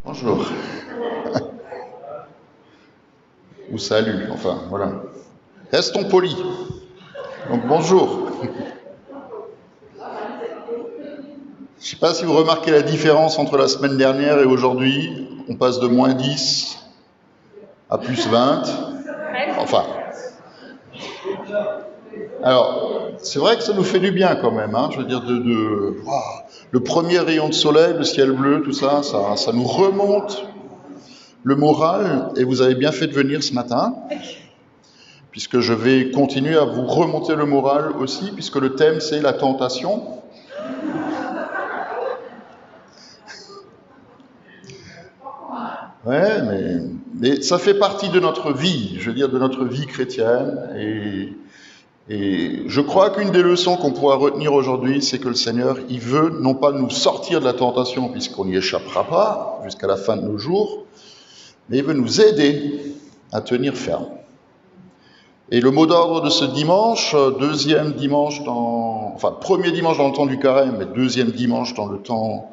Bonjour. Ou salut, enfin, voilà. Restons polis. Donc, bonjour. Je ne sais pas si vous remarquez la différence entre la semaine dernière et aujourd'hui. On passe de moins 10 à plus 20. Enfin. Alors, c'est vrai que ça nous fait du bien quand même. Je veux dire, wow, le premier rayon de soleil, le ciel bleu, tout ça, ça nous remonte le moral. Et vous avez bien fait de venir ce matin, puisque je vais continuer à vous remonter le moral aussi, puisque le thème, c'est la tentation. Ouais, mais ça fait partie de notre vie, je veux dire, de notre vie chrétienne. Et je crois qu'une des leçons qu'on pourra retenir aujourd'hui, c'est que le Seigneur, il veut non pas nous sortir de la tentation, puisqu'on n'y échappera pas jusqu'à la fin de nos jours, mais il veut nous aider à tenir ferme. Et le mot d'ordre de ce dimanche, premier dimanche dans le temps du carême, mais deuxième dimanche dans le temps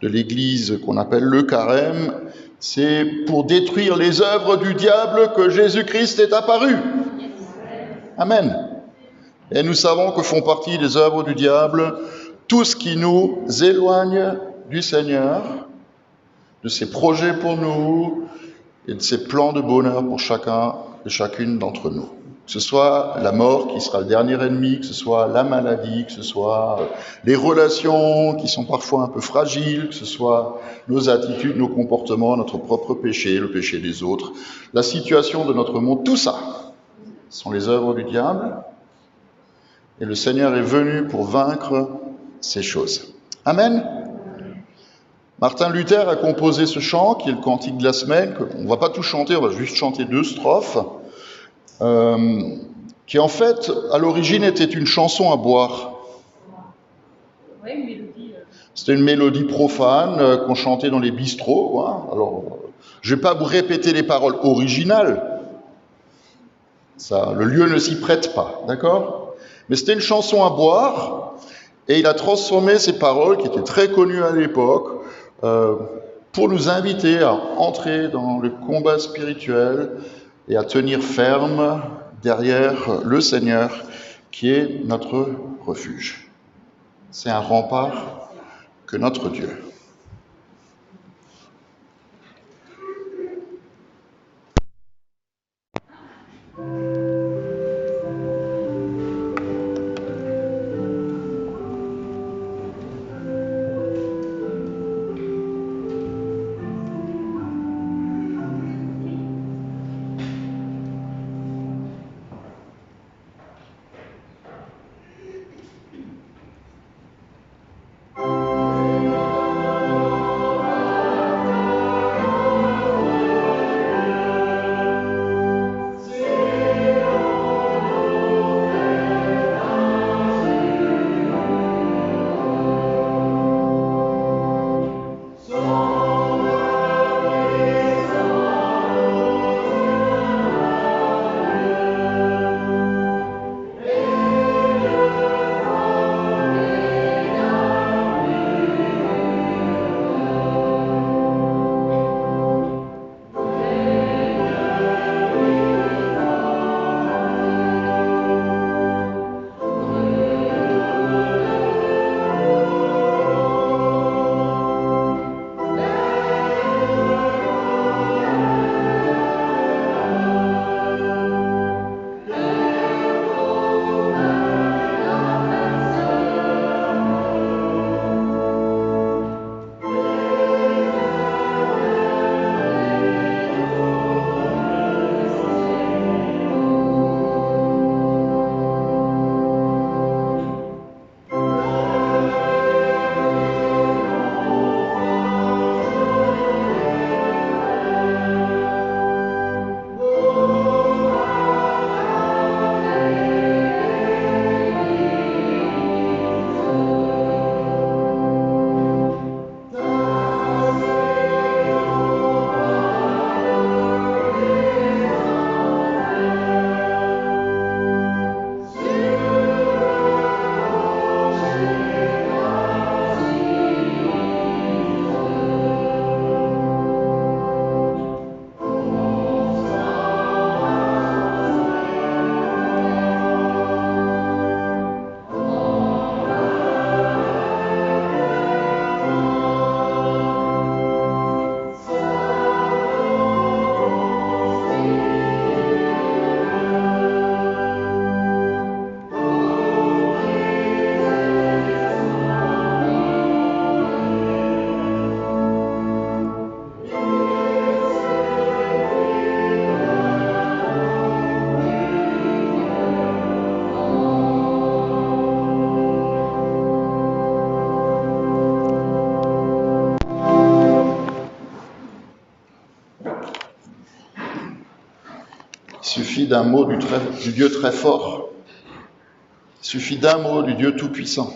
de l'Église qu'on appelle le carême, c'est pour détruire les œuvres du diable que Jésus-Christ est apparu. Amen. Et nous savons que font partie des œuvres du diable tout ce qui nous éloigne du Seigneur, de ses projets pour nous et de ses plans de bonheur pour chacun et chacune d'entre nous. Que ce soit la mort qui sera le dernier ennemi, que ce soit la maladie, que ce soit les relations qui sont parfois un peu fragiles, que ce soit nos attitudes, nos comportements, notre propre péché, le péché des autres, la situation de notre monde, tout ça sont les œuvres du diable. Et le Seigneur est venu pour vaincre ces choses. Amen. Martin Luther a composé ce chant, qui est le cantique de la semaine. On ne va pas tout chanter, on va juste chanter 2 strophes. Qui en fait, à l'origine, était une chanson à boire. C'était une mélodie profane qu'on chantait dans les bistrots. Alors, je ne vais pas vous répéter les paroles originales. Le lieu ne s'y prête pas, d'accord ? Mais c'était une chanson à boire, et il a transformé ces paroles, qui étaient très connues à l'époque, pour nous inviter à entrer dans le combat spirituel et à tenir ferme derrière le Seigneur, qui est notre refuge. C'est un rempart que notre Dieu. suffit d'un mot du Dieu très fort. Il suffit d'un mot du Dieu tout-puissant.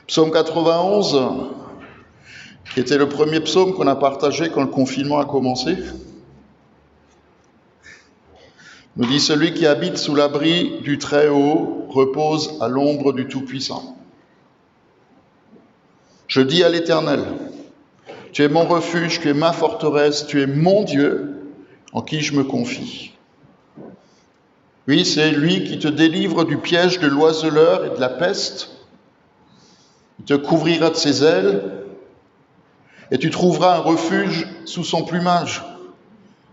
Psaume 91, qui était le premier psaume qu'on a partagé quand le confinement a commencé, nous dit « Celui qui habite sous l'abri du Très-Haut repose à l'ombre du Tout-Puissant. Je dis à l'Éternel, tu es mon refuge, tu es ma forteresse, tu es mon Dieu en qui je me confie. » Oui, c'est lui qui te délivre du piège de l'oiseleur et de la peste. Il te couvrira de ses ailes et tu trouveras un refuge sous son plumage.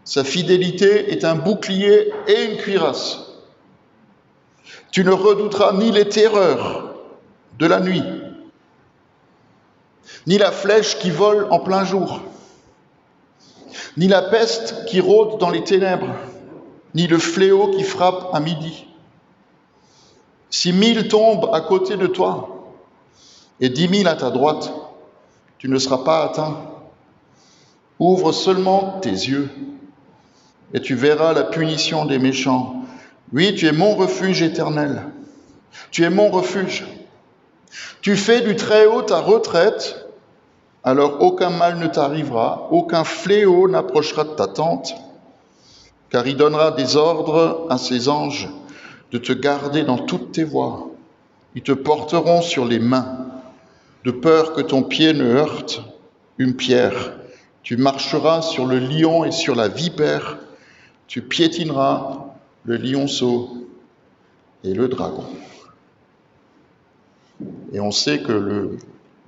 Sa fidélité est un bouclier et une cuirasse. Tu ne redouteras ni les terreurs de la nuit, ni la flèche qui vole en plein jour, ni la peste qui rôde dans les ténèbres, ni le fléau qui frappe à midi. 6 000 tombent à côté de toi et 10 000 à ta droite, tu ne seras pas atteint. Ouvre seulement tes yeux et tu verras la punition des méchants. Oui, tu es mon refuge éternel. Tu es mon refuge. Tu fais du Très-Haut ta retraite, alors aucun mal ne t'arrivera, aucun fléau n'approchera de ta tente, car il donnera des ordres à ses anges de te garder dans toutes tes voies. Ils te porteront sur les mains, de peur que ton pied ne heurte une pierre. Tu marcheras sur le lion et sur la vipère, tu piétineras le lionceau et le dragon. Et on sait que le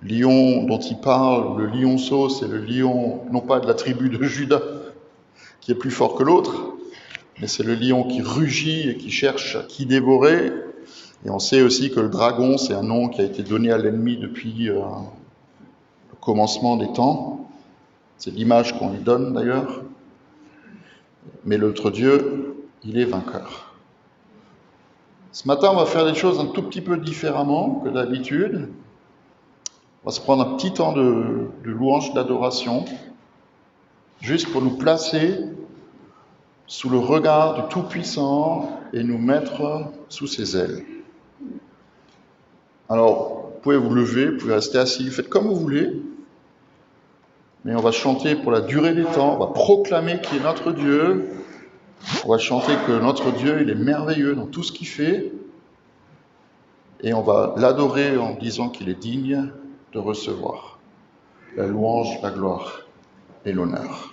lion dont il parle, le lionceau, c'est le lion, non pas de la tribu de Juda, qui est plus fort que l'autre, mais c'est le lion qui rugit et qui cherche à qui dévorer. Et on sait aussi que le dragon, c'est un nom qui a été donné à l'ennemi depuis le commencement des temps. C'est l'image qu'on lui donne d'ailleurs. Mais l'autre Dieu, il est vainqueur. Ce matin, on va faire des choses un tout petit peu différemment que d'habitude. On va se prendre un petit temps de louange, d'adoration, juste pour nous placer sous le regard du Tout-Puissant et nous mettre sous ses ailes. Alors, vous pouvez vous lever, vous pouvez rester assis, faites comme vous voulez, mais on va chanter pour la durée des temps, on va proclamer qui est notre Dieu, on va chanter que notre Dieu, il est merveilleux dans tout ce qu'il fait, et on va l'adorer en disant qu'il est digne de recevoir la louange, la gloire et l'honneur.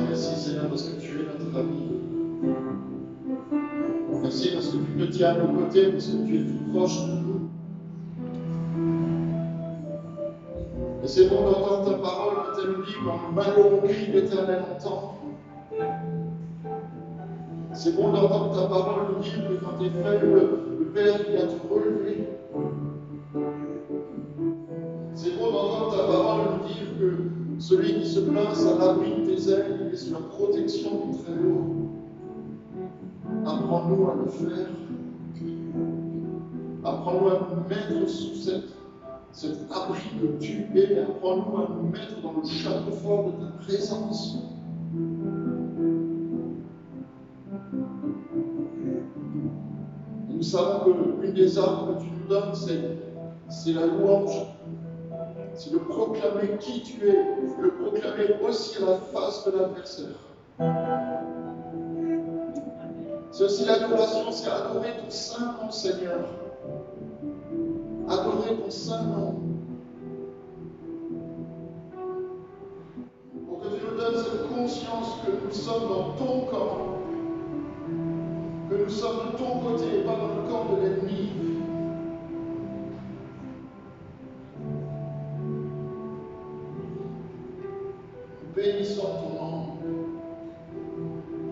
Merci Seigneur parce que tu es notre ami. Merci parce que tu te tiens à nos côtés, parce que tu es tout proche de nous. Et c'est bon d'entendre ta parole quand elle nous dit quand malheureux cri l'Éternel entend. C'est bon d'entendre ta parole nous dire que quand tu es faible, le Père vient te relever. C'est bon d'entendre ta parole nous dire que celui qui se plaint à l'abri de tes ailes, il est sous la protection du Très-Haut. Apprends-nous à le faire. Apprends-nous à nous mettre sous cet abri que tu es. Apprends-nous à nous mettre dans le château fort de ta présence. Nous savons qu'une des armes que tu nous donnes, c'est la louange. C'est de proclamer qui tu es, de le proclamer aussi à la face de l'adversaire. C'est aussi l'adoration, c'est adorer ton saint nom, Seigneur. Adorer ton saint nom. Pour que tu nous donnes cette conscience que nous sommes dans ton camp, que nous sommes de ton côté et pas dans le camp de l'ennemi. Bénissons ton nom.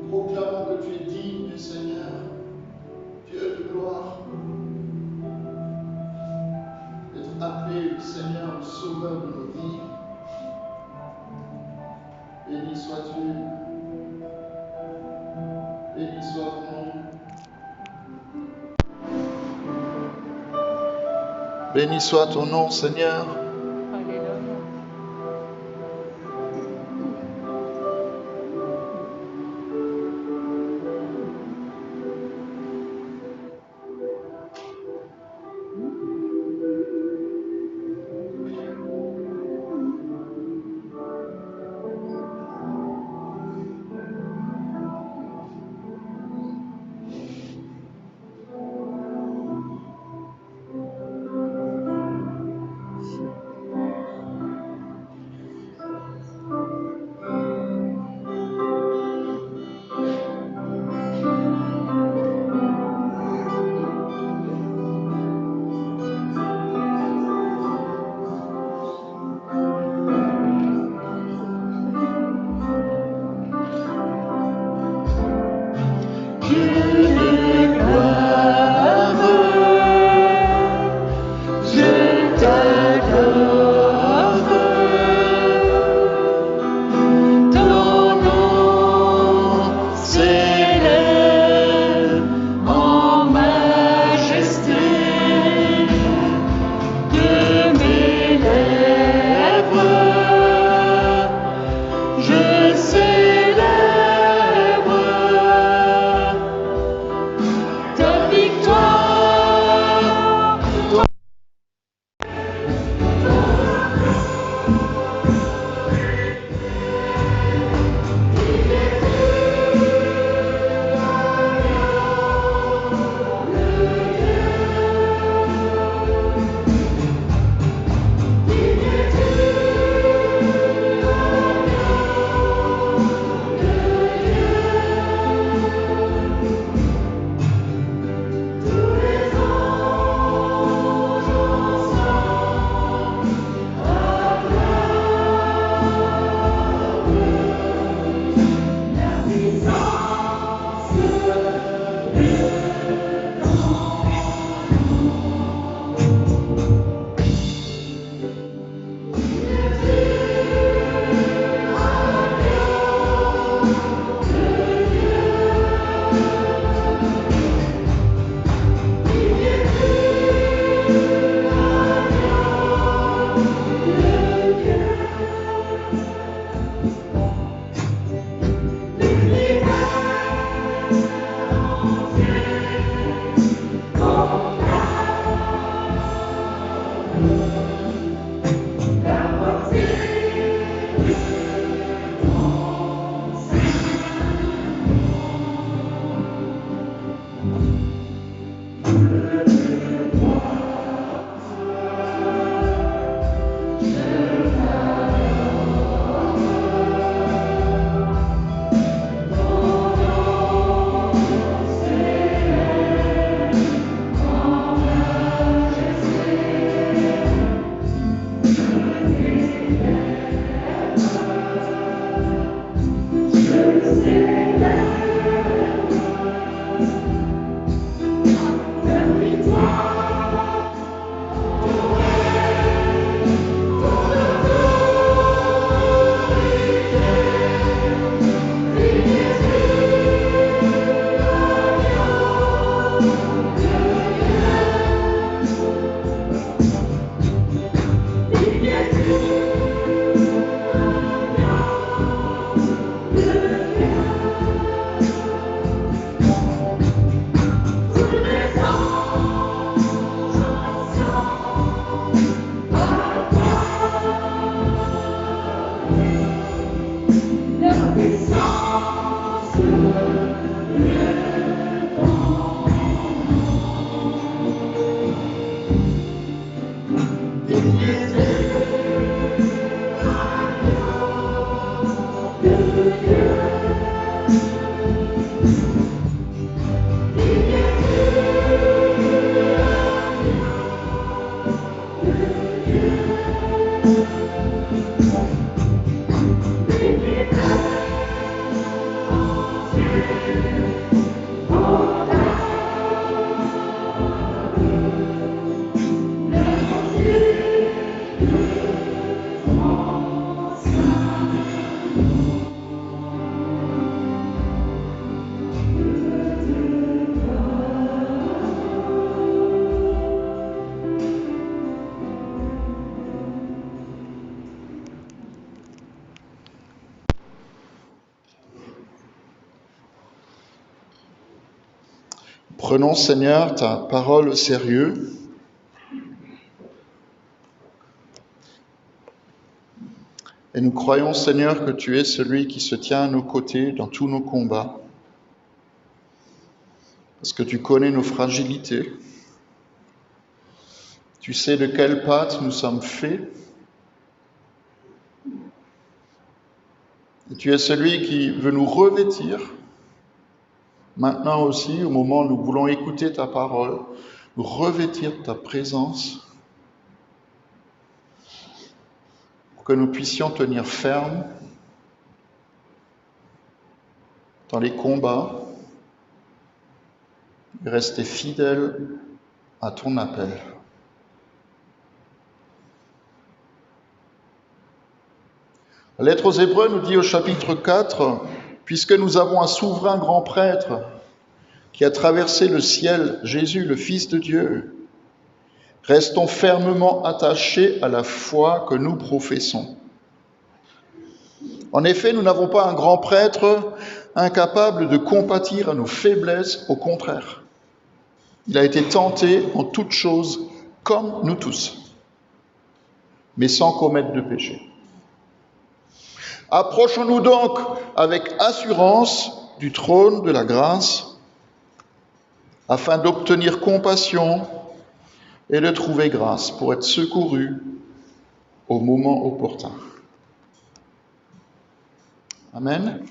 Proclamons que tu es digne du Seigneur, Dieu de gloire. D'être appelé le Seigneur, le Sauveur de nos vies. Béni sois-tu. Béni soit ton nom. Béni soit ton nom, Seigneur. prenons, Seigneur, ta parole au sérieux. Et nous croyons, Seigneur, que tu es celui qui se tient à nos côtés dans tous nos combats. Parce que tu connais nos fragilités. Tu sais de quelle pâte nous sommes faits. Et tu es celui qui veut nous revêtir. Maintenant aussi, au moment où nous voulons écouter ta parole, nous revêtir de ta présence, pour que nous puissions tenir ferme dans les combats et rester fidèles à ton appel. La lettre aux Hébreux nous dit au chapitre 4, « Puisque nous avons un souverain grand prêtre qui a traversé le ciel, Jésus, le Fils de Dieu, restons fermement attachés à la foi que nous professons. En effet, nous n'avons pas un grand prêtre incapable de compatir à nos faiblesses, au contraire. Il a été tenté en toutes choses comme nous tous, mais sans commettre de péché. Approchons-nous donc avec assurance du trône de la grâce, afin d'obtenir compassion et de trouver grâce pour être secourus au moment opportun. » Amen.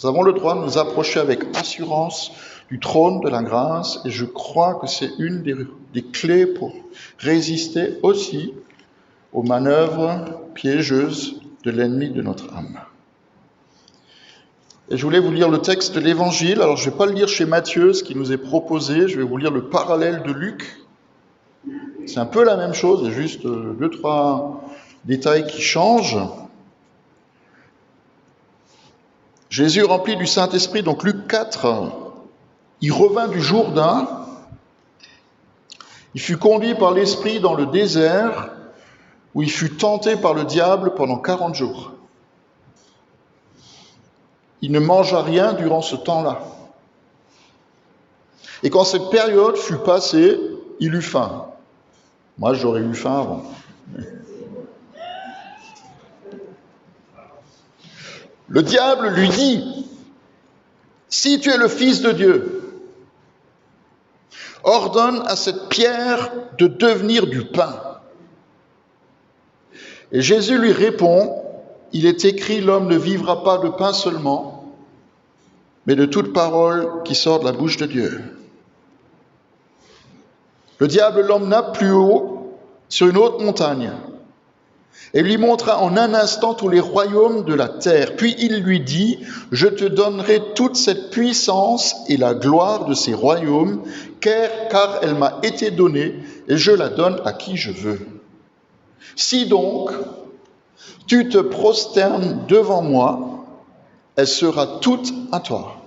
Nous avons le droit de nous approcher avec assurance du trône de la grâce, et je crois que c'est une des clés pour résister aussi aux manœuvres piégeuses de l'ennemi de notre âme. Et je voulais vous lire le texte de l'Évangile. Alors, je ne vais pas le lire chez Matthieu, ce qui nous est proposé. Je vais vous lire le parallèle de Luc. C'est un peu la même chose, il y a juste 2-3 détails qui changent. Jésus, rempli du Saint-Esprit, donc Luc 4, il revint du Jourdain. Il fut conduit par l'Esprit dans le désert, où il fut tenté par le diable pendant 40 jours. Il ne mangea rien durant ce temps-là. Et quand cette période fut passée, il eut faim. Moi, j'aurais eu faim avant. Le diable lui dit, « Si tu es le Fils de Dieu, ordonne à cette pierre de devenir du pain. » Et Jésus lui répond, « Il est écrit, l'homme ne vivra pas de pain seulement, mais de toute parole qui sort de la bouche de Dieu. » Le diable l'emmena plus haut sur une haute montagne et lui montra en un instant tous les royaumes de la terre. Puis il lui dit, « Je te donnerai toute cette puissance et la gloire de ces royaumes, car elle m'a été donnée et je la donne à qui je veux. Si donc tu te prosternes devant moi, elle sera toute à toi. »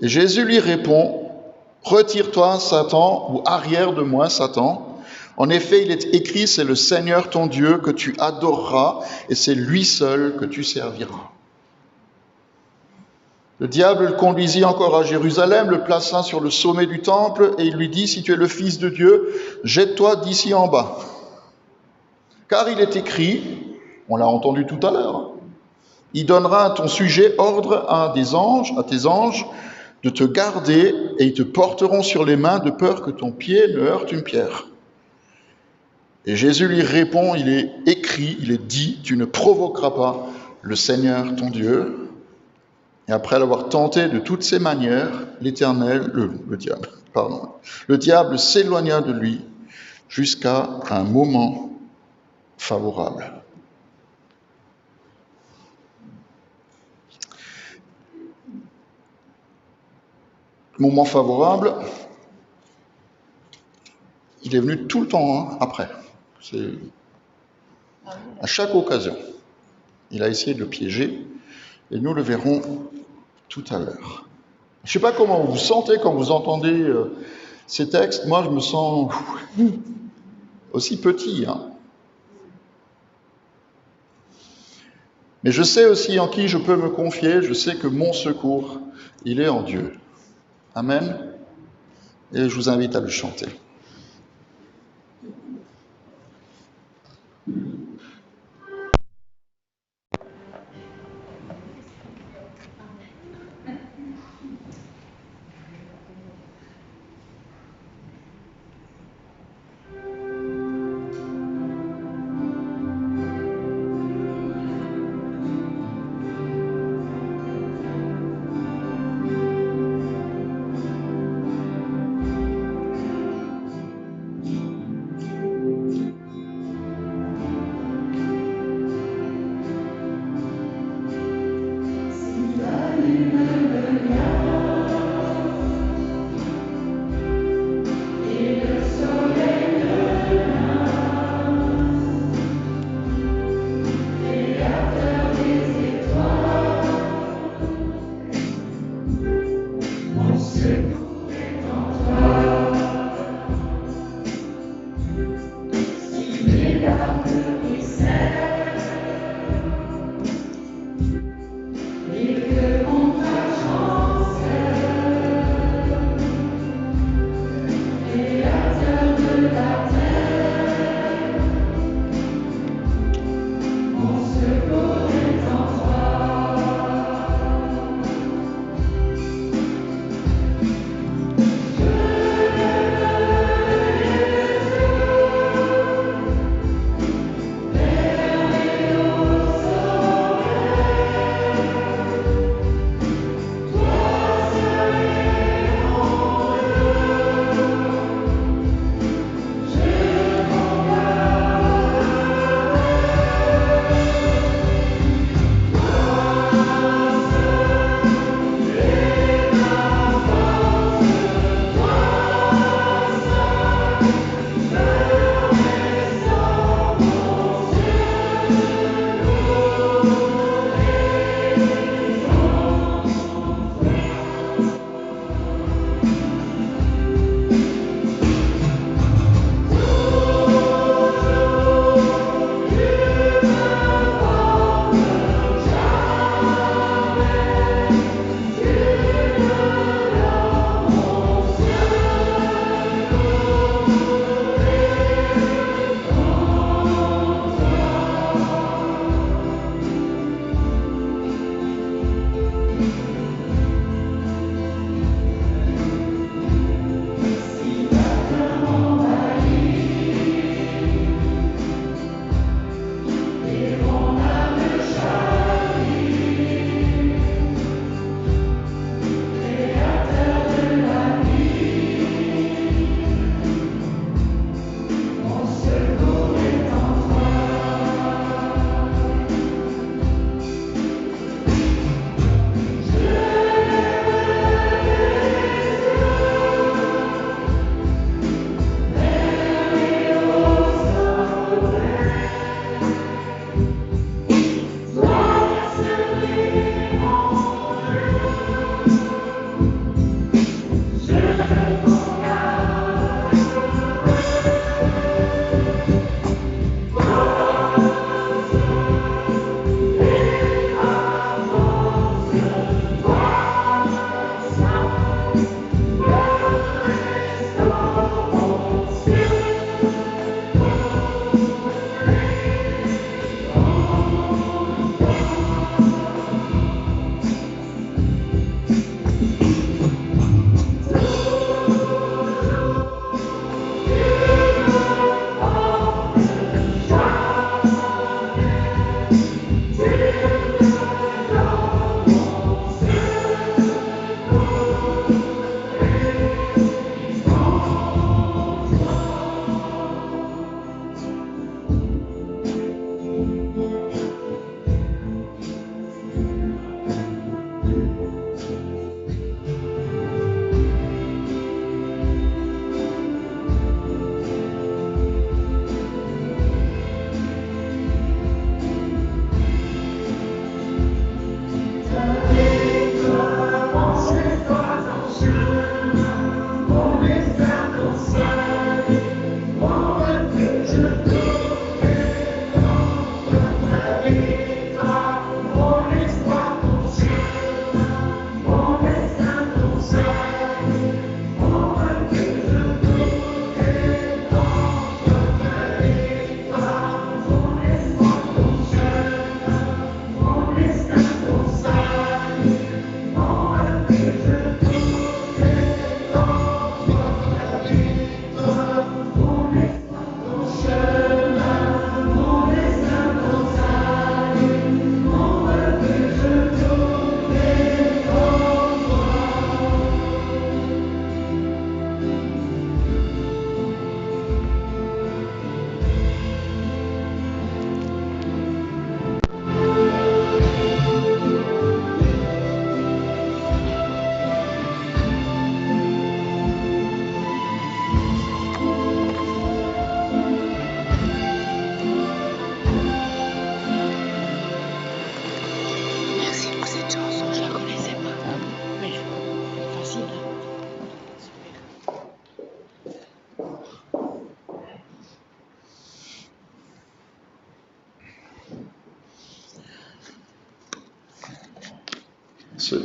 Et Jésus lui répond, « Retire-toi, Satan, ou arrière de moi, Satan. En effet, il est écrit, c'est le Seigneur ton Dieu que tu adoreras, et c'est lui seul que tu serviras. » Le diable le conduisit encore à Jérusalem, le plaça sur le sommet du temple, et il lui dit, « Si tu es le Fils de Dieu, jette-toi d'ici en bas. Car il est écrit, on l'a entendu tout à l'heure, il donnera à ton sujet ordre à tes anges, de te garder, et ils te porteront sur les mains de peur que ton pied ne heurte une pierre. » Et Jésus lui répond, il est écrit, il est dit, tu ne provoqueras pas le Seigneur ton Dieu. Et après l'avoir tenté de toutes ses manières, le diable s'éloigna de lui jusqu'à un moment favorable. Moment favorable, il est venu tout le temps après. C'est à chaque occasion. Il a essayé de le piéger, et nous le verrons tout à l'heure. Je ne sais pas comment vous vous sentez quand vous entendez ces textes. Moi, je me sens aussi petit. Mais je sais aussi en qui je peux me confier. Je sais que mon secours, il est en Dieu. Amen. Et je vous invite à le chanter.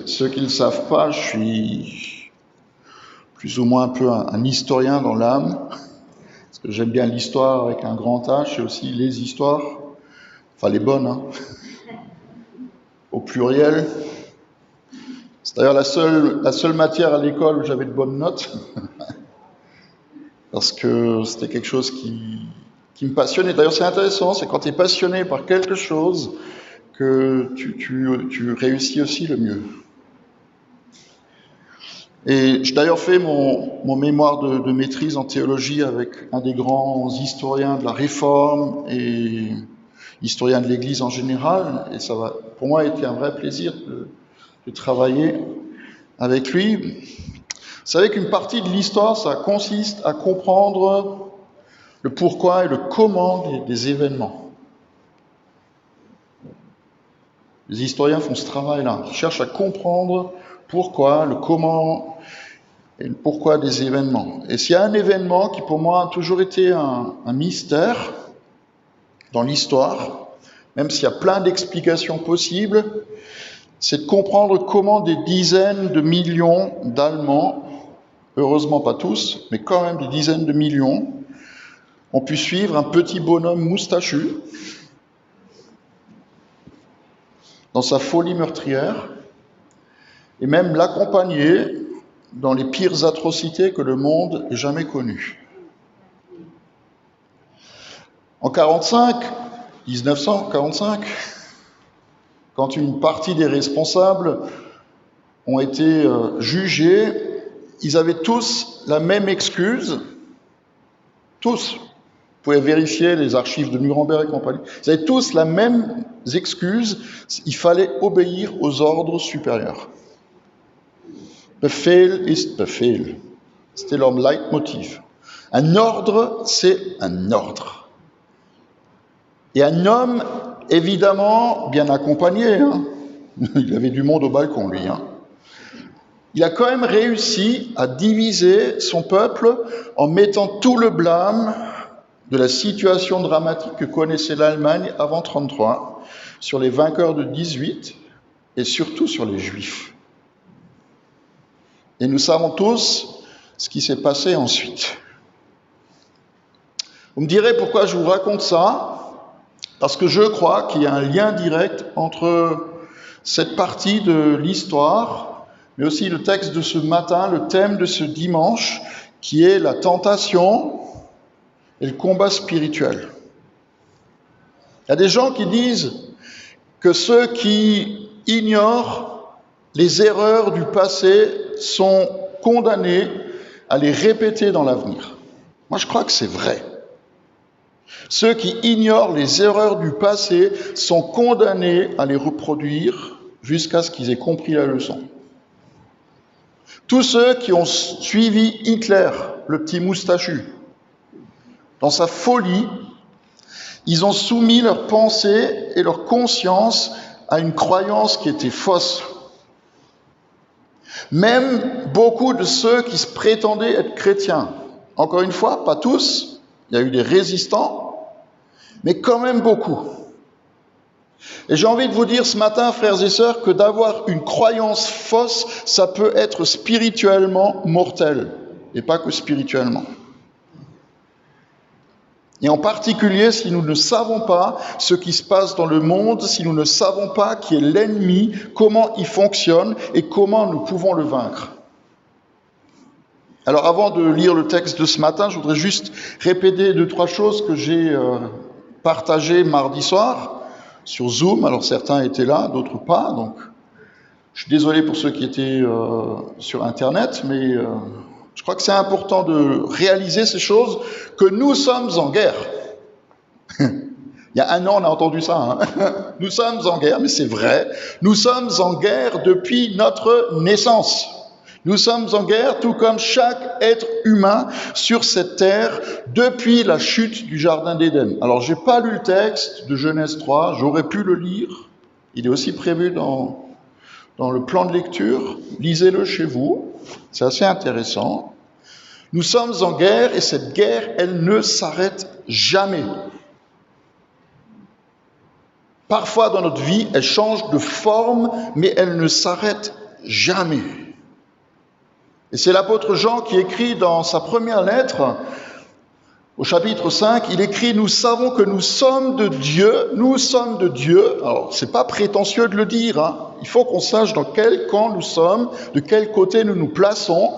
Ceux qui ne le savent pas, je suis plus ou moins un peu un historien dans l'âme, parce que j'aime bien l'histoire avec un grand H, et aussi les histoires, enfin les bonnes, hein, au pluriel. C'est d'ailleurs la seule matière à l'école où j'avais de bonnes notes, parce que c'était quelque chose qui me passionnait. D'ailleurs, c'est intéressant, c'est quand tu es passionné par quelque chose que tu réussis aussi le mieux. Et j'ai d'ailleurs fait mon mémoire de maîtrise en théologie avec un des grands historiens de la Réforme et historien de l'Église en général, et ça va, pour moi, été un vrai plaisir de travailler avec lui. Vous savez qu'une partie de l'histoire, ça consiste à comprendre le pourquoi et le comment des événements. Les historiens font ce travail-là, ils cherchent à comprendre pourquoi, le comment et le pourquoi des événements. Et s'il y a un événement qui pour moi a toujours été un mystère dans l'histoire, même s'il y a plein d'explications possibles, c'est de comprendre comment des dizaines de millions d'Allemands, heureusement pas tous, mais quand même des dizaines de millions, ont pu suivre un petit bonhomme moustachu dans sa folie meurtrière, et même l'accompagner dans les pires atrocités que le monde ait jamais connues. En 1945, quand une partie des responsables ont été jugés, ils avaient tous la même excuse, tous. Vous pouvez vérifier les archives de Nuremberg et compagnie. Ils avaient tous la même excuse, il fallait obéir aux ordres supérieurs. Befehl ist Befehl. C'était leur leitmotiv. Un ordre, c'est un ordre. Et un homme, évidemment, bien accompagné, hein. Il avait du monde au balcon, lui. Hein. Il a quand même réussi à diviser son peuple en mettant tout le blâme de la situation dramatique que connaissait l'Allemagne avant 1933 sur les vainqueurs de 18 et surtout sur les Juifs. Et nous savons tous ce qui s'est passé ensuite. Vous me direz pourquoi je vous raconte ça ? Parce que je crois qu'il y a un lien direct entre cette partie de l'histoire, mais aussi le texte de ce matin, le thème de ce dimanche, qui est la tentation et le combat spirituel. Il y a des gens qui disent que ceux qui ignorent les erreurs du passé sont condamnés à les répéter dans l'avenir. Moi, je crois que c'est vrai. Ceux qui ignorent les erreurs du passé sont condamnés à les reproduire jusqu'à ce qu'ils aient compris la leçon. Tous ceux qui ont suivi Hitler, le petit moustachu, dans sa folie, ils ont soumis leurs pensées et leur conscience à une croyance qui était fausse. Même beaucoup de ceux qui se prétendaient être chrétiens, encore une fois, pas tous, il y a eu des résistants, mais quand même beaucoup. Et j'ai envie de vous dire ce matin, frères et sœurs, que d'avoir une croyance fausse, ça peut être spirituellement mortel, et pas que spirituellement. Et en particulier, si nous ne savons pas ce qui se passe dans le monde, si nous ne savons pas qui est l'ennemi, comment il fonctionne et comment nous pouvons le vaincre. Alors avant de lire le texte de ce matin, je voudrais juste répéter 2-3 choses que j'ai partagées mardi soir sur Zoom. Alors certains étaient là, d'autres pas, donc je suis désolé pour ceux qui étaient sur Internet, mais je crois que c'est important de réaliser ces choses, que nous sommes en guerre. Il y a 1 an, on a entendu ça. Hein. Nous sommes en guerre, mais c'est vrai. Nous sommes en guerre depuis notre naissance. Nous sommes en guerre, tout comme chaque être humain sur cette terre, depuis la chute du Jardin d'Éden. Alors, j'ai pas lu le texte de Genèse 3, j'aurais pu le lire. Il est aussi prévu dans le plan de lecture. Lisez-le chez vous, c'est assez intéressant. Nous sommes en guerre et cette guerre, elle ne s'arrête jamais. Parfois dans notre vie, elle change de forme, mais elle ne s'arrête jamais. Et c'est l'apôtre Jean qui écrit dans sa première lettre, au chapitre 5, il écrit « Nous savons que nous sommes de Dieu, nous sommes de Dieu ». Alors, c'est pas prétentieux de le dire, hein. Il faut qu'on sache dans quel camp nous sommes, de quel côté nous nous plaçons.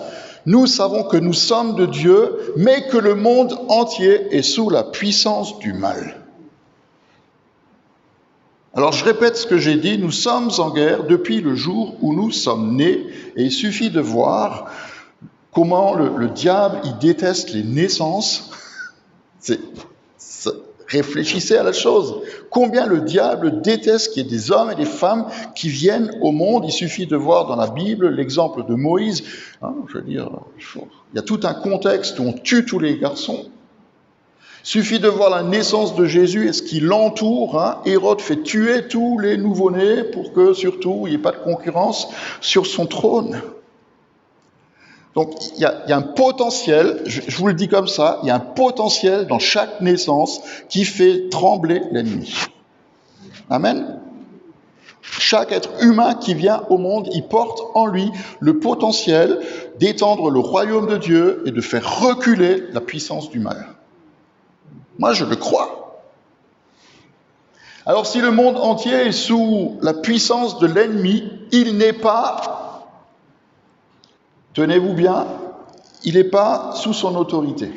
Nous savons que nous sommes de Dieu, mais que le monde entier est sous la puissance du mal. Alors je répète ce que j'ai dit, nous sommes en guerre depuis le jour où nous sommes nés, et il suffit de voir comment le diable, il déteste les naissances. Réfléchissez à la chose. Combien le diable déteste qu'il y ait des hommes et des femmes qui viennent au monde. Il suffit de voir dans la Bible l'exemple de Moïse. Je veux dire, il y a tout un contexte où on tue tous les garçons. Il suffit de voir la naissance de Jésus et ce qui l'entoure. Hérode fait tuer tous les nouveau-nés pour que, surtout, il n'y ait pas de concurrence sur son trône. Donc, il y a un potentiel, je vous le dis comme ça, il y a un potentiel dans chaque naissance qui fait trembler l'ennemi. Amen. Chaque être humain qui vient au monde, il porte en lui le potentiel d'étendre le royaume de Dieu et de faire reculer la puissance du mal. Moi, je le crois. Alors, si le monde entier est sous la puissance de l'ennemi, il n'est pas... Tenez-vous bien, il n'est pas sous son autorité.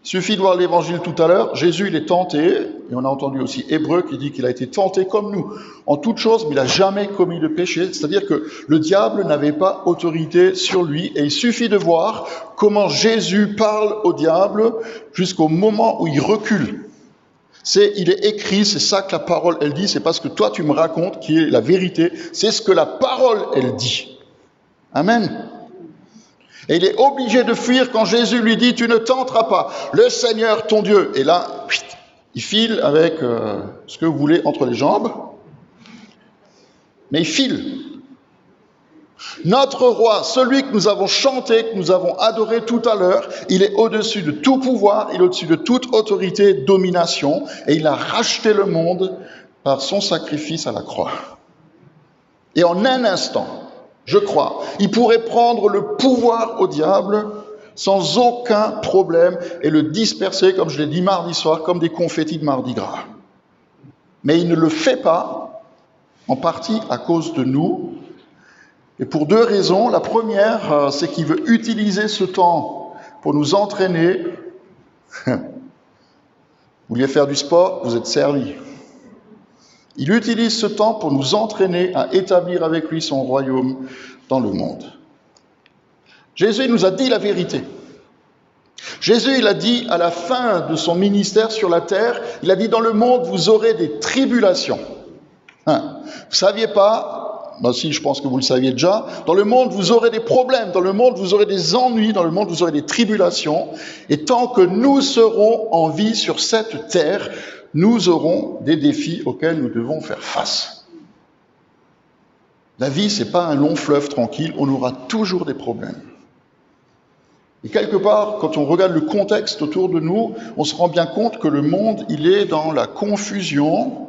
Il suffit de voir l'évangile tout à l'heure, Jésus il est tenté, et on a entendu aussi Hébreu qui dit qu'il a été tenté comme nous, en toute chose, mais il n'a jamais commis de péché, c'est-à-dire que le diable n'avait pas autorité sur lui, et il suffit de voir comment Jésus parle au diable jusqu'au moment où il recule. Il est écrit, c'est ça que la parole elle dit, c'est pas ce que toi tu me racontes qui est la vérité, c'est ce que la parole elle dit. Amen. Et il est obligé de fuir quand Jésus lui dit « Tu ne tenteras pas le Seigneur ton Dieu ». Et là, il file avec ce que vous voulez entre les jambes. Mais il file. Notre roi, celui que nous avons chanté, que nous avons adoré tout à l'heure, il est au-dessus de tout pouvoir, il est au-dessus de toute autorité, domination. Et il a racheté le monde par son sacrifice à la croix. Et en un instant... Je crois. Il pourrait prendre le pouvoir au diable sans aucun problème et le disperser, comme je l'ai dit mardi soir, comme des confettis de Mardi Gras. Mais il ne le fait pas, en partie à cause de nous, et pour deux raisons. La première, c'est qu'il veut utiliser ce temps pour nous entraîner. Vous vouliez faire du sport, vous êtes servi. Il utilise ce temps pour nous entraîner à établir avec lui son royaume dans le monde. Jésus nous a dit la vérité. Jésus, il a dit à la fin de son ministère sur la terre, il a dit « Dans le monde, vous aurez des tribulations ». Vous ne saviez pas, moi aussi je pense que vous le saviez déjà, dans le monde, vous aurez des problèmes, dans le monde, vous aurez des ennuis, dans le monde, vous aurez des tribulations. Et tant que nous serons en vie sur cette terre, nous aurons des défis auxquels nous devons faire face. La vie, ce n'est pas un long fleuve tranquille, on aura toujours des problèmes. Et quelque part, quand on regarde le contexte autour de nous, on se rend bien compte que le monde, il est dans la confusion,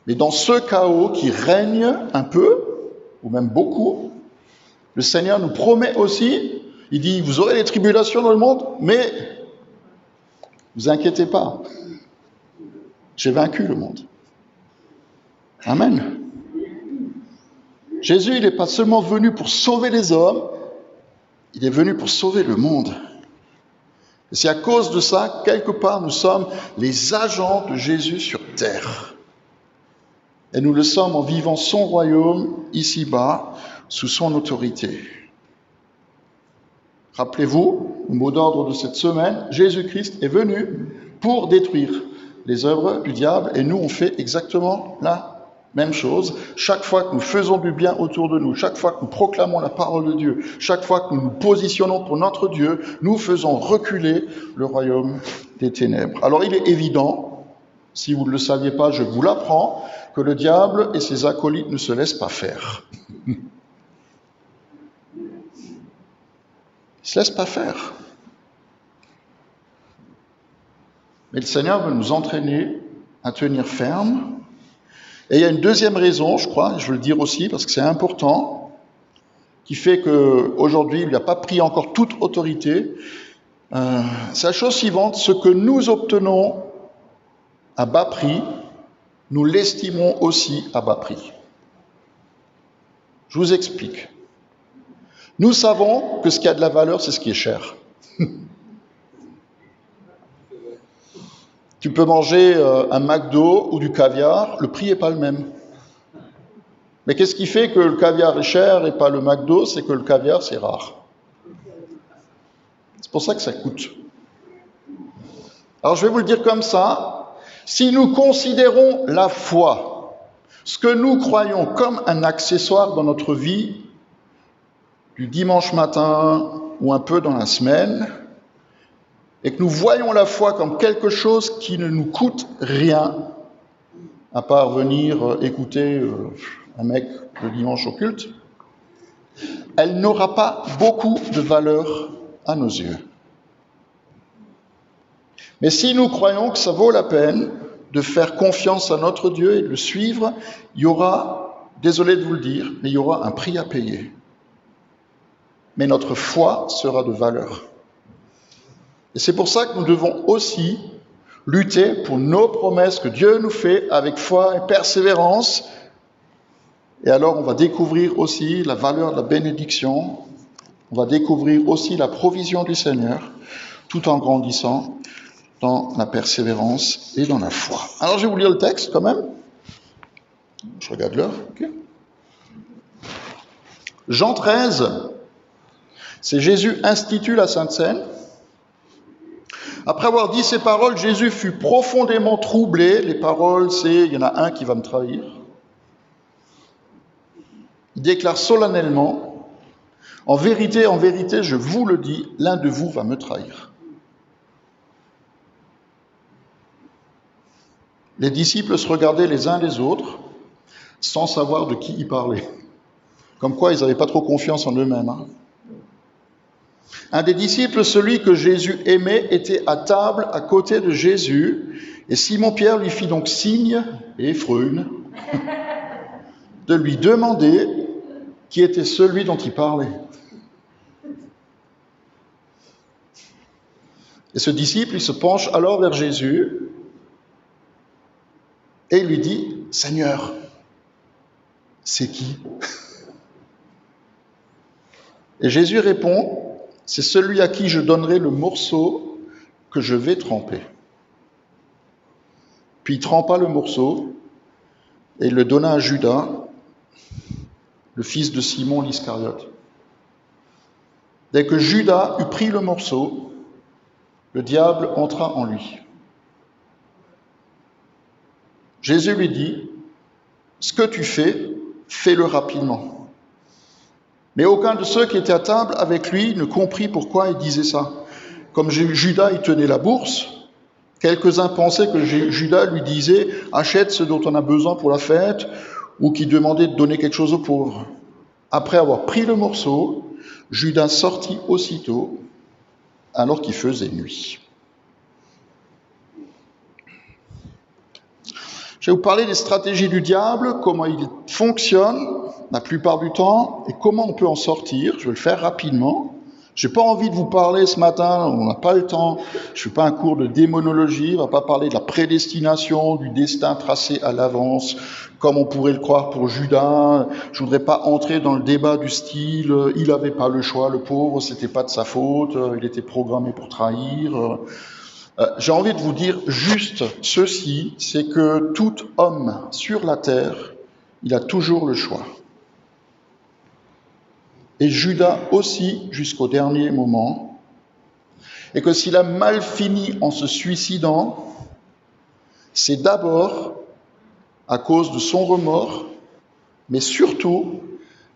mais dans ce chaos qui règne un peu, ou même beaucoup, le Seigneur nous promet aussi, il dit, vous aurez des tribulations dans le monde, mais ne vous inquiétez pas. J'ai vaincu le monde. Amen. Jésus, il n'est pas seulement venu pour sauver les hommes, il est venu pour sauver le monde. Et c'est à cause de ça, quelque part, nous sommes les agents de Jésus sur terre. Et nous le sommes en vivant son royaume, ici-bas, sous son autorité. Rappelez-vous, le mot d'ordre de cette semaine, Jésus-Christ est venu pour détruire les œuvres du diable, et nous, on fait exactement la même chose. Chaque fois que nous faisons du bien autour de nous, chaque fois que nous proclamons la parole de Dieu, chaque fois que nous nous positionnons pour notre Dieu, nous faisons reculer le royaume des ténèbres. Alors il est évident, si vous ne le saviez pas, je vous l'apprends, que le diable et ses acolytes ne se laissent pas faire. Ils ne se laissent pas faire. Mais le Seigneur veut nous entraîner à tenir ferme. Et il y a une deuxième raison, je crois, je veux le dire aussi parce que c'est important, qui fait qu'aujourd'hui, il n'a pas pris encore toute autorité. C'est la chose suivante, ce que nous obtenons à bas prix, nous l'estimons aussi à bas prix. Je vous explique. Nous savons que ce qui a de la valeur, c'est ce qui est cher. Tu peux manger un McDo ou du caviar, le prix n'est pas le même. Mais qu'est-ce qui fait que le caviar est cher et pas le McDo? C'est que le caviar, c'est rare. C'est pour ça que ça coûte. Alors je vais vous le dire comme ça. Si nous considérons la foi, ce que nous croyons comme un accessoire dans notre vie, du dimanche matin ou un peu dans la semaine, et que nous voyons la foi comme quelque chose qui ne nous coûte rien, à part venir écouter un mec le dimanche au culte, elle n'aura pas beaucoup de valeur à nos yeux. Mais si nous croyons que ça vaut la peine de faire confiance à notre Dieu et de le suivre, il y aura, désolé de vous le dire, mais il y aura un prix à payer. Mais notre foi sera de valeur. Et c'est pour ça que nous devons aussi lutter pour nos promesses que Dieu nous fait avec foi et persévérance. Et alors on va découvrir aussi la valeur de la bénédiction, on va découvrir aussi la provision du Seigneur, tout en grandissant dans la persévérance et dans la foi. Alors je vais vous lire le texte quand même. Je regarde l'heure. Okay. Jean 13, c'est Jésus institue la Sainte Seine. Après avoir dit ces paroles, Jésus fut profondément troublé. Les paroles, c'est, il y en a un qui va me trahir. Il déclare solennellement, en vérité, je vous le dis, l'un de vous va me trahir. Les disciples se regardaient les uns les autres, sans savoir de qui ils parlaient. Comme quoi, ils n'avaient pas trop confiance en eux-mêmes. Hein. Un des disciples, celui que Jésus aimait, était à table à côté de Jésus, et Simon-Pierre lui fit donc signe, et Freune, de lui demander qui était celui dont il parlait. Et ce disciple, il se penche alors vers Jésus, et il lui dit, « Seigneur, c'est qui ?» Et Jésus répond, « C'est celui à qui je donnerai le morceau que je vais tremper. » Puis il trempa le morceau et il le donna à Judas, le fils de Simon l'Iscariote. Dès que Judas eut pris le morceau, le diable entra en lui. Jésus lui dit, « Ce que tu fais, fais-le rapidement. » Mais aucun de ceux qui étaient à table avec lui ne comprit pourquoi il disait ça. Comme Judas y tenait la bourse, quelques-uns pensaient que Judas lui disait « Achète ce dont on a besoin pour la fête » ou qu'il demandait de donner quelque chose aux pauvres. Après avoir pris le morceau, Judas sortit aussitôt alors qu'il faisait nuit. Je vais vous parler des stratégies du diable, comment il fonctionne la plupart du temps et comment on peut en sortir. Je vais le faire rapidement. Je n'ai pas envie de vous parler ce matin, on n'a pas le temps. Je ne fais pas un cours de démonologie, on ne va pas parler de la prédestination, du destin tracé à l'avance, comme on pourrait le croire pour Judas. Je ne voudrais pas entrer dans le débat du style « il n'avait pas le choix, le pauvre, c'était pas de sa faute, il était programmé pour trahir ». J'ai envie de vous dire juste ceci, c'est que tout homme sur la terre, il a toujours le choix. Et Judas aussi jusqu'au dernier moment. Et que s'il a mal fini en se suicidant, c'est d'abord à cause de son remords, mais surtout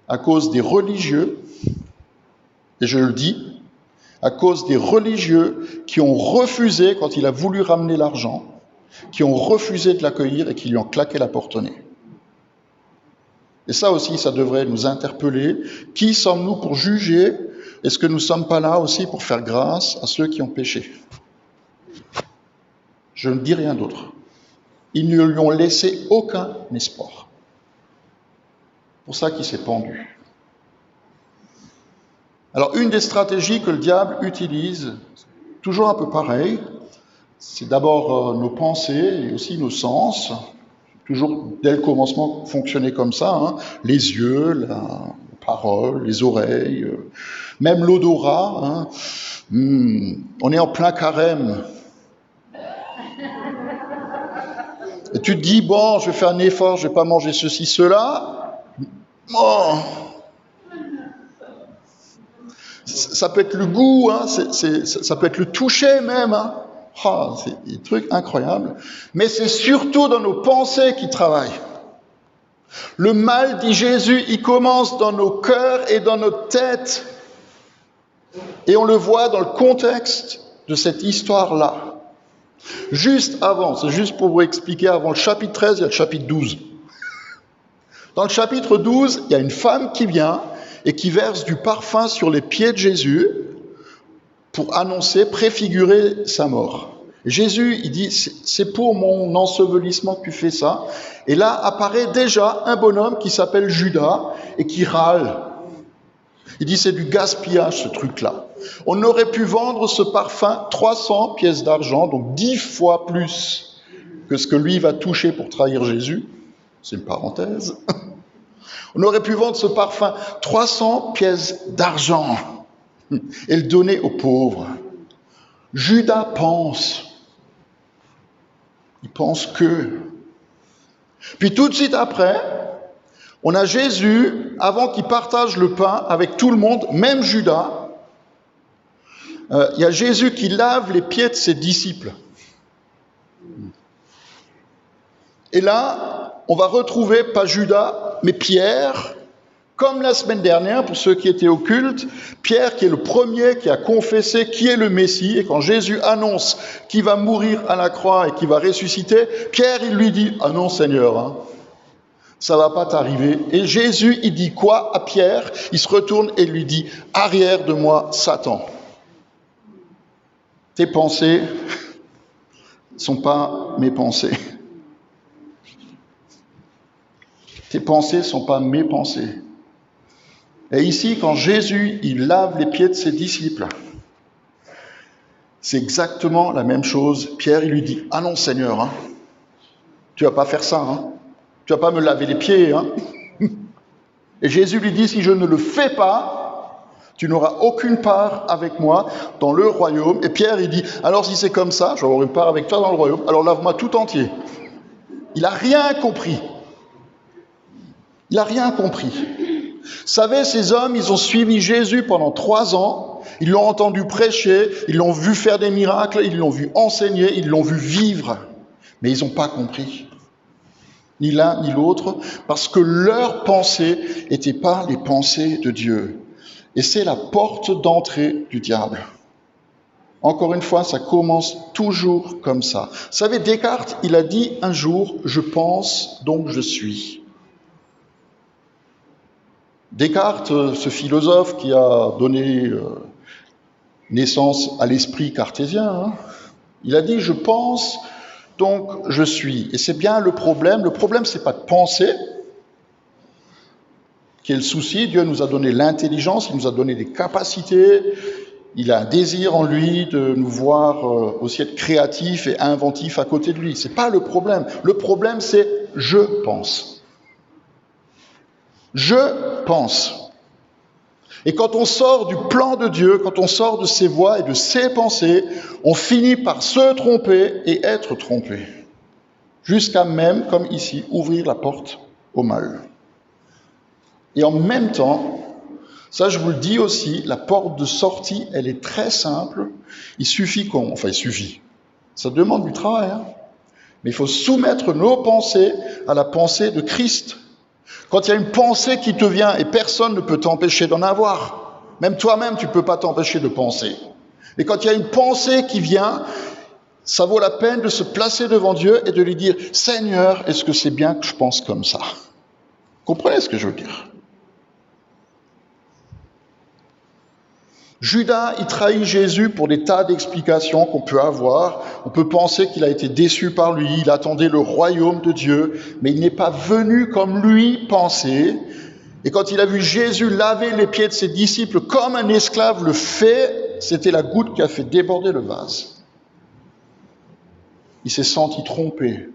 à cause des religieux, et je le dis, à cause des religieux qui ont refusé, quand il a voulu ramener l'argent, qui ont refusé de l'accueillir et qui lui ont claqué la porte au nez. Et ça aussi, ça devrait nous interpeller. Qui sommes-nous pour juger? Est-ce que nous ne sommes pas là aussi pour faire grâce à ceux qui ont péché? Je ne dis rien d'autre. Ils ne lui ont laissé aucun espoir. C'est pour ça qu'il s'est pendu. Alors, une des stratégies que le diable utilise, toujours un peu pareil, c'est d'abord nos pensées et aussi nos sens. Toujours, dès le commencement, fonctionner comme ça. Hein. Les yeux, la parole, les oreilles, même l'odorat. Hein. On est en plein carême. Et tu te dis, bon, je vais faire un effort, je ne vais pas manger ceci, cela. Oh. Ça peut être le goût, hein, ça peut être le toucher même. Hein. Oh, c'est des trucs incroyables. Mais c'est surtout dans nos pensées qu'il travaille. Le mal, dit Jésus, il commence dans nos cœurs et dans notre tête. Et on le voit dans le contexte de cette histoire-là. Juste avant, c'est juste pour vous expliquer, avant le chapitre 13, il y a le chapitre 12. Dans le chapitre 12, il y a une femme qui vient et qui verse du parfum sur les pieds de Jésus pour annoncer, préfigurer sa mort. Jésus, il dit, c'est pour mon ensevelissement que tu fais ça. Et là apparaît déjà un bonhomme qui s'appelle Judas et qui râle. Il dit, c'est du gaspillage ce truc-là. On aurait pu vendre ce parfum 300 pièces d'argent, donc 10 fois plus que ce que lui va toucher pour trahir Jésus. C'est une parenthèse. On aurait pu vendre ce parfum 300 pièces d'argent et le donner aux pauvres. Judas pense. Il pense que. Puis tout de suite après, on a Jésus, avant qu'il partage le pain avec tout le monde, même Judas, il y a Jésus qui lave les pieds de ses disciples. Et là, on va retrouver, pas Judas, mais Pierre, comme la semaine dernière, pour ceux qui étaient au culte, Pierre qui est le premier qui a confessé qui est le Messie, et quand Jésus annonce qu'il va mourir à la croix et qu'il va ressusciter, Pierre, il lui dit « Ah non Seigneur, hein, ça va pas t'arriver ». Et Jésus, il dit quoi à Pierre? Il se retourne et lui dit « Arrière de moi, Satan ». Tes pensées ne sont pas mes pensées. Tes pensées ne sont pas mes pensées. Et ici, quand Jésus, il lave les pieds de ses disciples, c'est exactement la même chose. Pierre, il lui dit, « Ah non, Seigneur, hein, tu vas pas faire ça, hein, tu vas pas me laver les pieds. Hein. » Et Jésus lui dit, « Si je ne le fais pas, tu n'auras aucune part avec moi dans le royaume. » Et Pierre, il dit, « Alors si c'est comme ça, je vais avoir une part avec toi dans le royaume, alors lave-moi tout entier. » Il n'a rien compris. Il n'a rien compris. Vous savez, ces hommes, ils ont suivi Jésus pendant 3 ans, ils l'ont entendu prêcher, ils l'ont vu faire des miracles, ils l'ont vu enseigner, ils l'ont vu vivre, mais ils n'ont pas compris, ni l'un ni l'autre, parce que leurs pensées n'étaient pas les pensées de Dieu. Et c'est la porte d'entrée du diable. Encore une fois, ça commence toujours comme ça. Vous savez, Descartes, il a dit un jour, « Je pense, donc je suis ». Descartes, ce philosophe qui a donné naissance à l'esprit cartésien, hein, il a dit « Je pense, donc je suis ». Et c'est bien le problème. Le problème, ce n'est pas de penser, qui est le souci. Dieu nous a donné l'intelligence, il nous a donné des capacités, il a un désir en lui de nous voir aussi être créatifs et inventifs à côté de lui. Ce n'est pas le problème. Le problème, c'est « je pense ». Je pense. Et quand on sort du plan de Dieu, quand on sort de ses voies et de ses pensées, on finit par se tromper et être trompé. Jusqu'à même, comme ici, ouvrir la porte au mal. Et en même temps, ça je vous le dis aussi, la porte de sortie, elle est très simple. Il suffit ça demande du travail, hein, mais il faut soumettre nos pensées à la pensée de Christ. Quand il y a une pensée qui te vient, et personne ne peut t'empêcher d'en avoir, même toi-même tu ne peux pas t'empêcher de penser. Mais quand il y a une pensée qui vient, ça vaut la peine de se placer devant Dieu et de lui dire « Seigneur, est-ce que c'est bien que je pense comme ça ?» Comprenez ce que je veux dire? Judas, il trahit Jésus pour des tas d'explications qu'on peut avoir. On peut penser qu'il a été déçu par lui, il attendait le royaume de Dieu, mais il n'est pas venu comme lui pensait. Et quand il a vu Jésus laver les pieds de ses disciples comme un esclave le fait, c'était la goutte qui a fait déborder le vase. Il s'est senti trompé.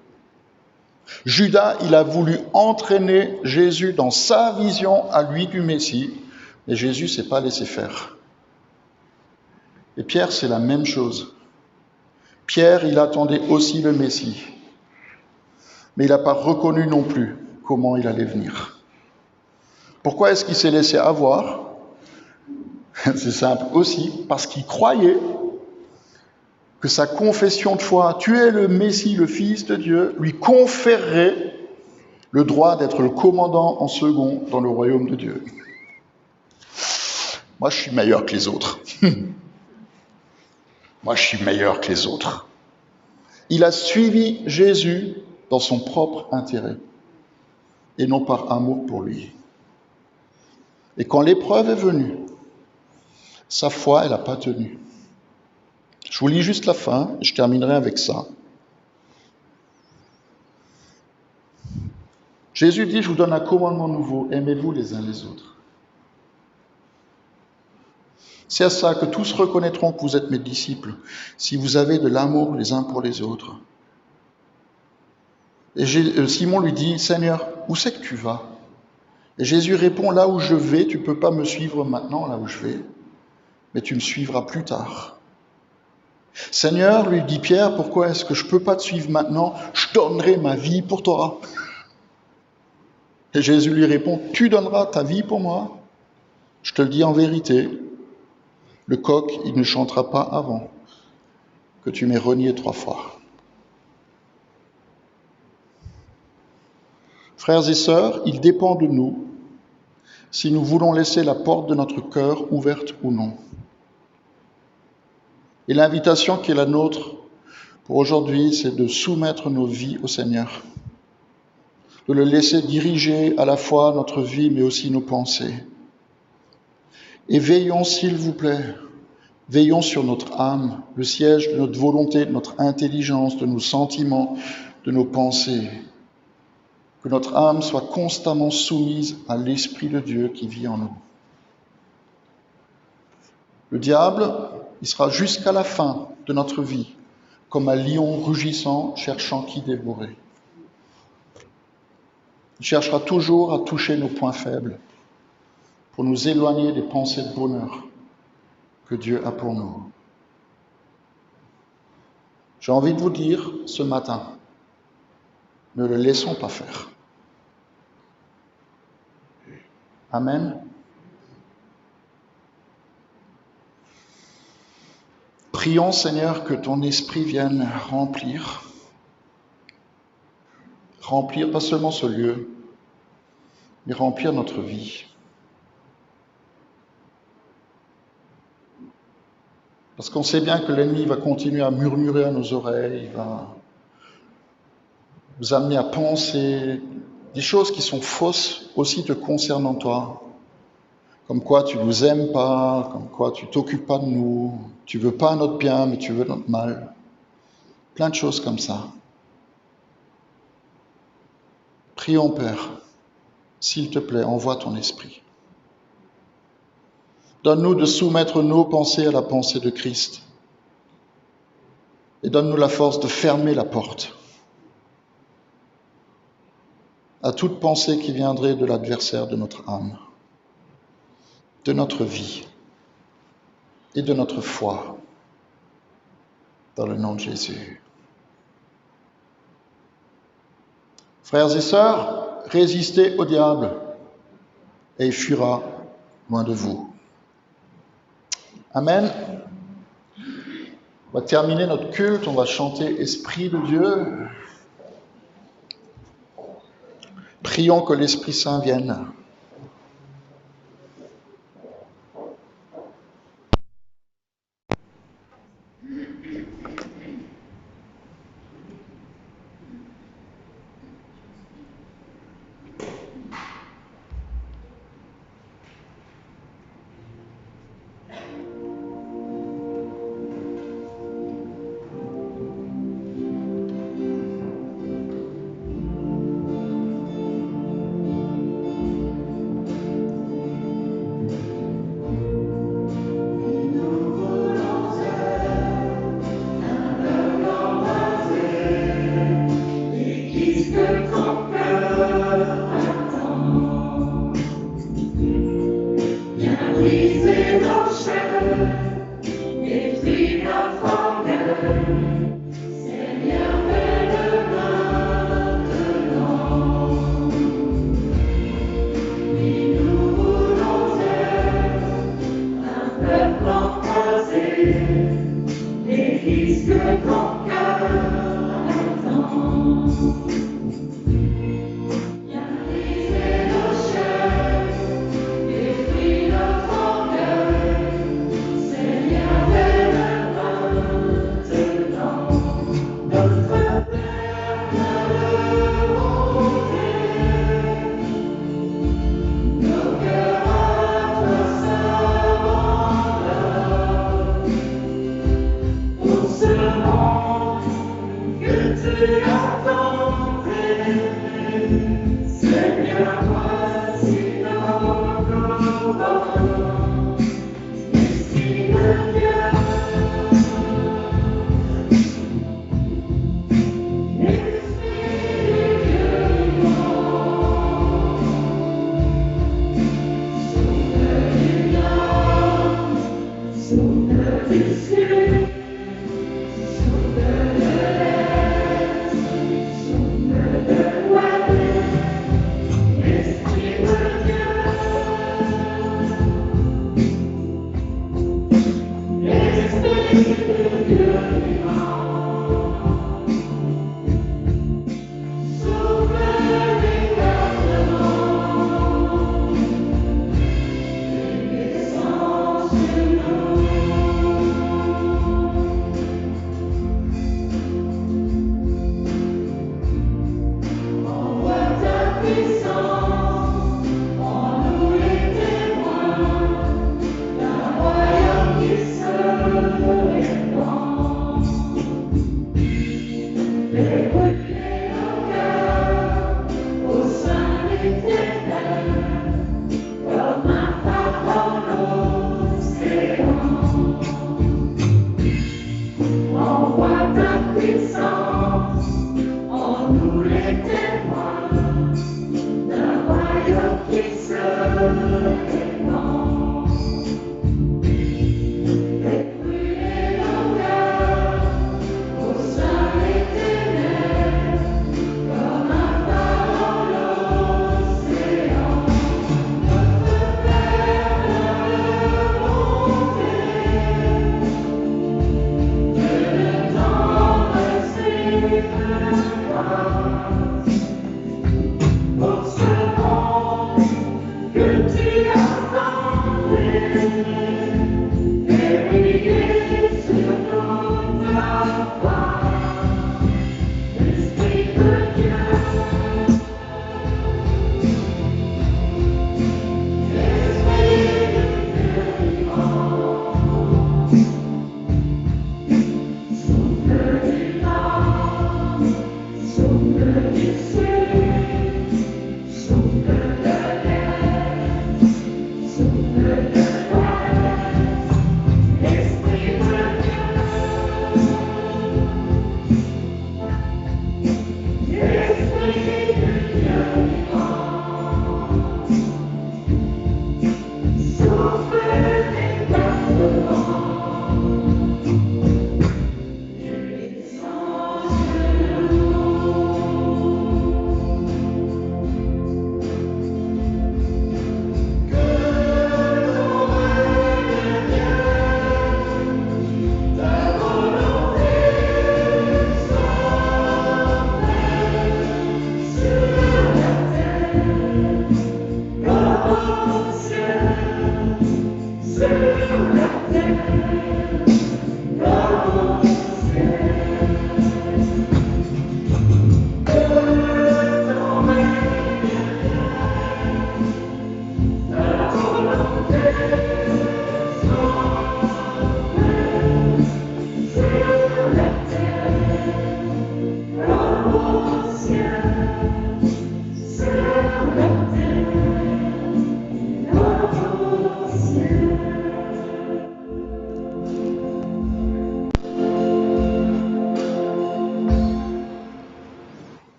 Judas, il a voulu entraîner Jésus dans sa vision à lui du Messie, mais Jésus ne s'est pas laissé faire. Et Pierre, c'est la même chose. Pierre, il attendait aussi le Messie, mais il n'a pas reconnu non plus comment il allait venir. Pourquoi est-ce qu'il s'est laissé avoir? C'est simple aussi, parce qu'il croyait que sa confession de foi, tu es le Messie, le Fils de Dieu, lui conférerait le droit d'être le commandant en second dans le royaume de Dieu. Moi, je suis meilleur que les autres. Moi, je suis meilleur que les autres. Il a suivi Jésus dans son propre intérêt et non par amour pour lui. Et quand l'épreuve est venue, sa foi, elle n'a pas tenu. Je vous lis juste la fin, et je terminerai avec ça. Jésus dit, je vous donne un commandement nouveau, aimez-vous les uns les autres. C'est à ça que tous reconnaîtront que vous êtes mes disciples, si vous avez de l'amour les uns pour les autres. Et Simon lui dit, Seigneur, où c'est que tu vas? Et Jésus répond, là où je vais, tu ne peux pas me suivre maintenant, là où je vais, mais tu me suivras plus tard. Seigneur, lui dit Pierre, pourquoi est-ce que je ne peux pas te suivre maintenant? Je donnerai ma vie pour toi. Et Jésus lui répond, tu donneras ta vie pour moi? Je te le dis en vérité, le coq, il ne chantera pas avant que tu m'aies renié 3 fois. Frères et sœurs, il dépend de nous si nous voulons laisser la porte de notre cœur ouverte ou non. Et l'invitation qui est la nôtre pour aujourd'hui, c'est de soumettre nos vies au Seigneur, de le laisser diriger à la fois notre vie, mais aussi nos pensées. Et veillons, s'il vous plaît, veillons sur notre âme, le siège de notre volonté, de notre intelligence, de nos sentiments, de nos pensées. Que notre âme soit constamment soumise à l'Esprit de Dieu qui vit en nous. Le diable, il sera jusqu'à la fin de notre vie comme un lion rugissant, cherchant qui dévorer. Il cherchera toujours à toucher nos points faibles pour nous éloigner des pensées de bonheur que Dieu a pour nous. J'ai envie de vous dire ce matin, ne le laissons pas faire. Amen. Prions, Seigneur, que ton esprit vienne remplir pas seulement ce lieu, mais remplir notre vie. Parce qu'on sait bien que l'ennemi va continuer à murmurer à nos oreilles, il va nous amener à penser des choses qui sont fausses aussi te concernant toi. Comme quoi tu ne nous aimes pas, comme quoi tu ne t'occupes pas de nous, tu ne veux pas notre bien, mais tu veux notre mal. Plein de choses comme ça. Prions, Père, s'il te plaît, envoie ton esprit. Donne-nous de soumettre nos pensées à la pensée de Christ. Et donne-nous la force de fermer la porte à toute pensée qui viendrait de l'adversaire de notre âme, de notre vie et de notre foi, dans le nom de Jésus. Frères et sœurs, résistez au diable et il fuira loin de vous. Amen. On va terminer notre culte, on va chanter Esprit de Dieu. Prions que l'Esprit Saint vienne.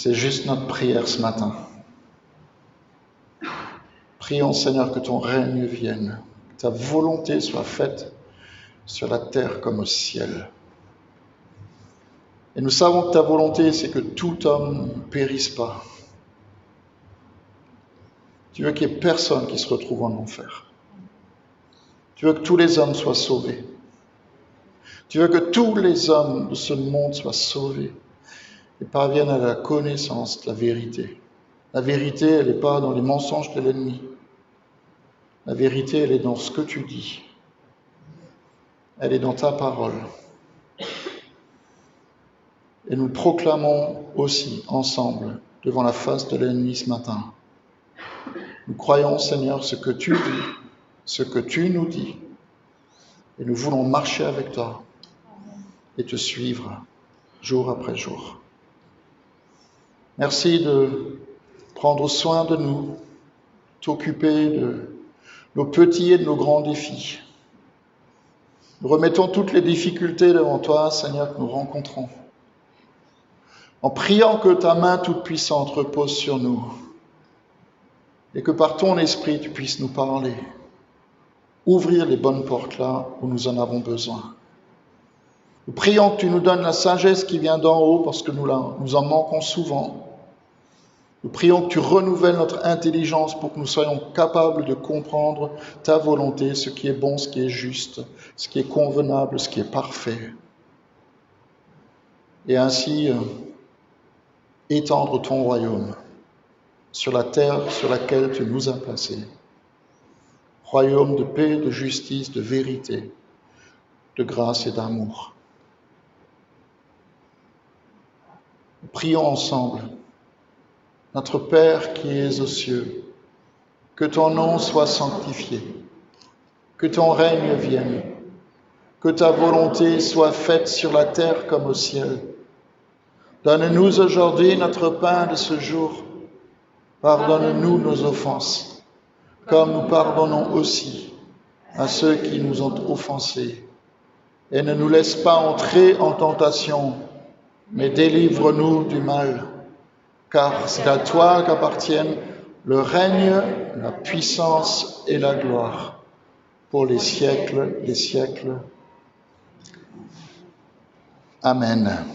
C'est juste notre prière ce matin. Prions, Seigneur, que ton règne vienne, que ta volonté soit faite sur la terre comme au ciel. Et nous savons que ta volonté, c'est que tout homme ne périsse pas. Tu veux qu'il n'y ait personne qui se retrouve en enfer. Tu veux que tous les hommes soient sauvés. Tu veux que tous les hommes de ce monde soient sauvés et parviennent à la connaissance de la vérité. La vérité, elle n'est pas dans les mensonges de l'ennemi. La vérité, elle est dans ce que tu dis. Elle est dans ta parole. Et nous le proclamons aussi ensemble devant la face de l'ennemi ce matin. Nous croyons, Seigneur, ce que tu dis, ce que tu nous dis. Et nous voulons marcher avec toi et te suivre jour après jour. Merci de prendre soin de nous, t'occuper de nos petits et de nos grands défis. Nous remettons toutes les difficultés devant toi, Seigneur, que nous rencontrons, en priant que ta main toute puissante repose sur nous et que par ton esprit tu puisses nous parler, ouvrir les bonnes portes là où nous en avons besoin. Nous prions que tu nous donnes la sagesse qui vient d'en haut parce que nous en manquons souvent. Nous prions que tu renouvelles notre intelligence pour que nous soyons capables de comprendre ta volonté, ce qui est bon, ce qui est juste, ce qui est convenable, ce qui est parfait. Et ainsi étendre ton royaume sur la terre sur laquelle tu nous as placés. Royaume de paix, de justice, de vérité, de grâce et d'amour. Nous prions ensemble. Notre Père qui es aux cieux, que ton nom soit sanctifié, que ton règne vienne, que ta volonté soit faite sur la terre comme au ciel. Donne-nous aujourd'hui notre pain de ce jour. Pardonne-nous nos offenses, comme nous pardonnons aussi à ceux qui nous ont offensés. Et ne nous laisse pas entrer en tentation, mais délivre-nous du mal. Car c'est à toi qu'appartiennent le règne, la puissance et la gloire pour les siècles des siècles. Amen.